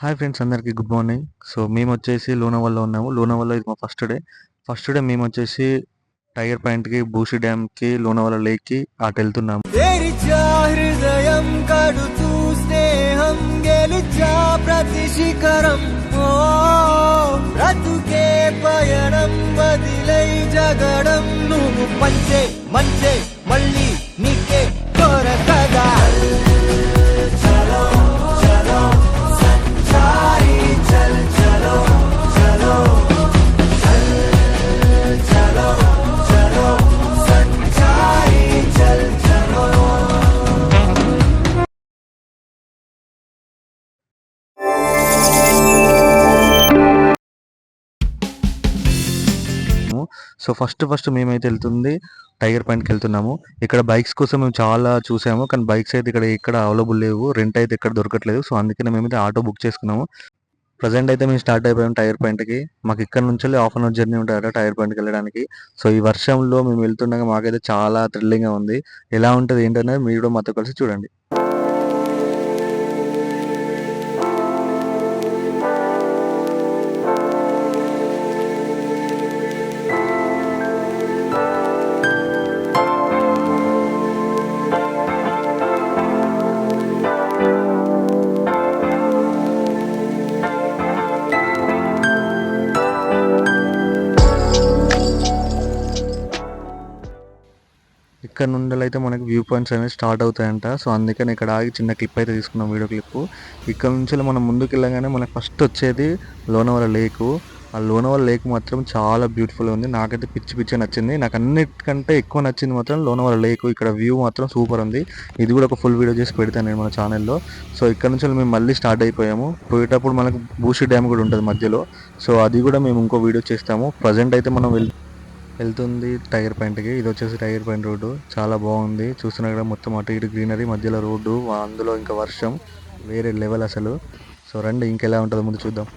Hi friends, అందరికీ good morning. So మేమొచ్చేసి లోనావాలలో ఉన్నాము. లోనావాల ఇది మా ఫస్ట్ డే. ఫస్ట్ డే మేమొచ్చేసి టైగర్ పాయింట్‌కి, బూషి డ్యామ్‌కి, లోనావాల లేక్‌కి అటెళ్తున్నాము. తెరిచా హృదయం కడుతూ స్నేహం గెలిచా ప్రతి శిఖరం ఓ బ్రతుకే పయనం వదిలై జగడం నువ్వు పంచే మంచే మళ్ళీ నీకే కొరకదా చలో చలో సంచారి చల్ చలో చలో చలో చలో సంచారి చల్ చలో సో ఫస్ట్ మేమైతే వెళ్తుంది టైగర్ పాయింట్‌కి వెళ్తున్నాము. ఇక్కడ బైక్స్ కోసం మేము చాలా చూసాము. కానీ బైక్స్ అయితే ఇక్కడ అవైలబుల్ లేవు. రెంట్ అయితే ఎక్కడ దొరకట్లేదు. సో అందుకనే మేమైతే ఆటో బుక్ చేసుకున్నాము. ప్రెజెంట్ అయితే మేము స్టార్ట్ అయిపోయాము టైగర్ పాయింట్‌కి. మాకు ఇక్కడ నుంచెల్లి హాఫ్ అన్ అవర్ జర్నీ ఉంటదట టైగర్ పాయింట్‌కి వెళ్ళడానికి. సో ఈ వర్షంలో మేము వెళ్తుండగా మాకైతే చాలా థ్రిల్లింగ్‌గా ఉంది. ఎలా ఉంటది ఏంటనేది మీరు కూడా మాతో కలిసి చూడండి. ఇక్కడ నుండలైతే మనకి వ్యూ పాయింట్స్ అనేవి స్టార్ట్ అవుతాయంట. సో అందుకని ఇక్కడ ఆగి చిన్న క్లిప్ అయితే తీసుకున్నాం, వీడియో క్లిప్. ఇక్కడ నుంచి మనం ముందుకు వెళ్ళగానే మనకు ఫస్ట్ వచ్చేది లోనావాల లేకు. ఆ లోనావాల లేక్ మాత్రం చాలా బ్యూటిఫుల్గా ఉంది. నాకైతే పిచ్చి పిచ్చి నచ్చింది. నాకు అన్నిటికంటే ఎక్కువ నచ్చింది మాత్రం లోనావాల లేకు. ఇక్కడ వ్యూ మాత్రం సూపర్ ఉంది. ఇది కూడా ఒక ఫుల్ వీడియో చేసి పెడతాను నేను మన ఛానల్లో. సో ఇక్కడ నుంచి మేము మళ్ళీ స్టార్ట్ అయిపోయాము. పోయేటప్పుడు మనకు బూషి డ్యామ్ కూడా ఉంటుంది మధ్యలో. సో అది కూడా మేము ఇంకో వీడియో చేస్తాము. ప్రజెంట్ అయితే మనం వెళ్తుంది టైగర్ పాయింట్‌కి. ఇది వచ్చేసి టైగర్ పాయింట్ రోడ్డు. చాలా బాగుంది. చూస్తున్నారు కదా, మొత్తం అటు ఇటు గ్రీనరీ, మధ్యలో రోడ్డు, అందులో ఇంకా వర్షం, వేరే లెవెల్ అసలు. సో రండి ఇంకెలా ఉంటుందో ముందు చూద్దాం.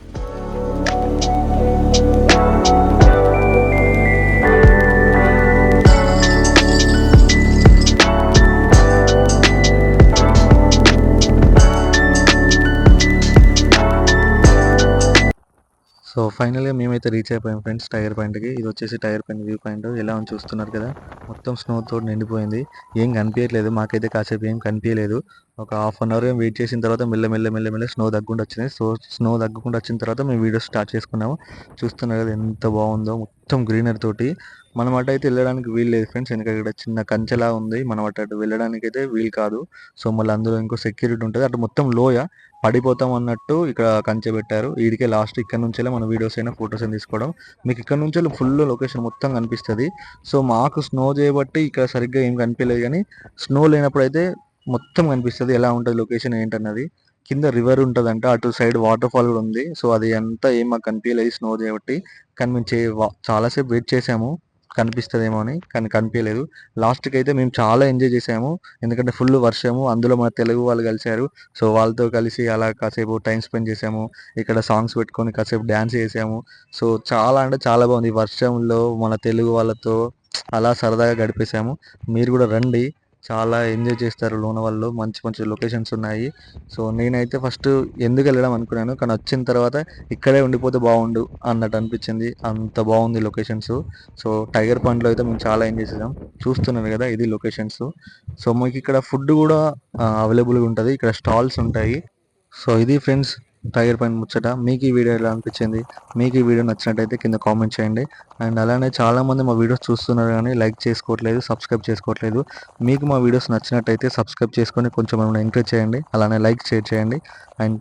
సో ఫైనల్‌గా మేమైతే రీచ్ అయిపోయాం ఫ్రెండ్స్ టైగర్ పాయింట్‌కి. ఇది వచ్చేసి టైగర్ పాయింట్ వ్యూ పాయింట్. ఎలా ఉందో చూస్తున్నారు కదా, మొత్తం స్నోతోటి నిండిపోయింది. ఏం కనిపియట్లేదు. మాకైతే కాసేపు ఏం కనిపియలేదు. ఒక హాఫ్ అన్ అవర్ వెయిట్ చేసిన తర్వాత మెల్ల స్నో తగ్గుకుంటూ వచ్చినాయి. సో స్నో తగ్గకుండా వచ్చిన తర్వాత మేము వీడియో స్టార్ట్ చేసుకున్నాము. చూస్తున్నారు కదా ఎంత బాగుందో, మొత్తం గ్రీనరీ తోటి. మనం అటు అయితే వెళ్ళడానికి వీలు లేదు ఫ్రెండ్స్. ఎందుకంటే ఇక్కడ చిన్న కంచెలా ఉంది. మనం అటు వెళ్ళడానికి అయితే వీలు కాదు. సో మళ్ళీ అందులో ఇంకో సెక్యూరిటీ ఉంటుంది. అటు మొత్తం లోయ, పడిపోతాం అన్నట్టు ఇక్కడ కంచె పెట్టారు. ఈడికే లాస్ట్. ఇక్కడ నుంచెల్లి మన వీడియోస్ అయినా ఫొటోస్ అయినా తీసుకోవడం. మీకు ఇక్కడ నుంచి ఫుల్ లొకేషన్ మొత్తం కనిపిస్తుంది. సో మాకు స్నో చేయబట్టి ఇక్కడ సరిగ్గా ఏం కనిపించలేదు, కానీ స్నో లేనప్పుడు అయితే మొత్తం కనిపిస్తుంది ఎలా ఉంటుంది లొకేషన్ ఏంటన్నది. కింద రివర్ ఉంటుందంట, అటు సైడ్ వాటర్ ఫాల్ కూడా ఉంది. సో అది అంతా ఏం మాకు కనిపించలేదు స్నో చేయబట్టి. కానీ మేము చాలాసేపు వెయిట్ చేసాము కనిపిస్తుందేమో అని, కానీ కనిపించలేదు. లాస్ట్కి అయితే మేము చాలా ఎంజాయ్ చేసాము. ఎందుకంటే ఫుల్ వర్షము, అందులో మన తెలుగు వాళ్ళు కలిశారు. సో వాళ్ళతో కలిసి అలా కాసేపు టైం స్పెండ్ చేసాము. ఇక్కడ సాంగ్స్ పెట్టుకొని కాసేపు డ్యాన్స్ చేసాము. సో చాలా అంటే చాలా బాగుంది. ఈ వర్షంలో మన తెలుగు వాళ్ళతో అలా సరదాగా గడిపేసాము. మీరు కూడా రండి, చాలా ఎంజాయ్ చేస్తారు. లోనావాలలో మంచి మంచి లొకేషన్స్ ఉన్నాయి. సో నేనైతే ఫస్ట్ ఎందుకు వెళ్ళడం అనుకున్నాను, కానీ వచ్చిన తర్వాత ఇక్కడే ఉండిపోతే బాగుండు అన్నట్టు అనిపించింది. అంత బాగుంది లొకేషన్స్. సో టైగర్ పాయింట్లో అయితే మేము చాలా ఎంజాయ్ చేసాం. చూస్తున్నారు కదా, ఇది లొకేషన్స్. సో మీకు ఇక్కడ ఫుడ్ కూడా అవైలబుల్గా ఉంటుంది. ఇక్కడ స్టాల్స్ ఉంటాయి. సో ఇది ఫ్రెండ్స్ టైగర్ పాయింట్ ముచ్చట. మీకు ఈ వీడియో ఎలా అనిపించింది? మీకు ఈ వీడియో నచ్చినట్టయితే కింద కామెంట్ చేయండి. అండ్ అలానే చాలామంది మా వీడియోస్ చూస్తున్నారు కానీ లైక్ చేసుకోవట్లేదు, సబ్స్క్రైబ్ చేసుకోవట్లేదు. మీకు మా వీడియోస్ నచ్చినట్టయితే సబ్స్క్రైబ్ చేసుకొని కొంచెం ఏమైనా ఎంకరేజ్ చేయండి. అలానే లైక్ షేర్ చేయండి. అండ్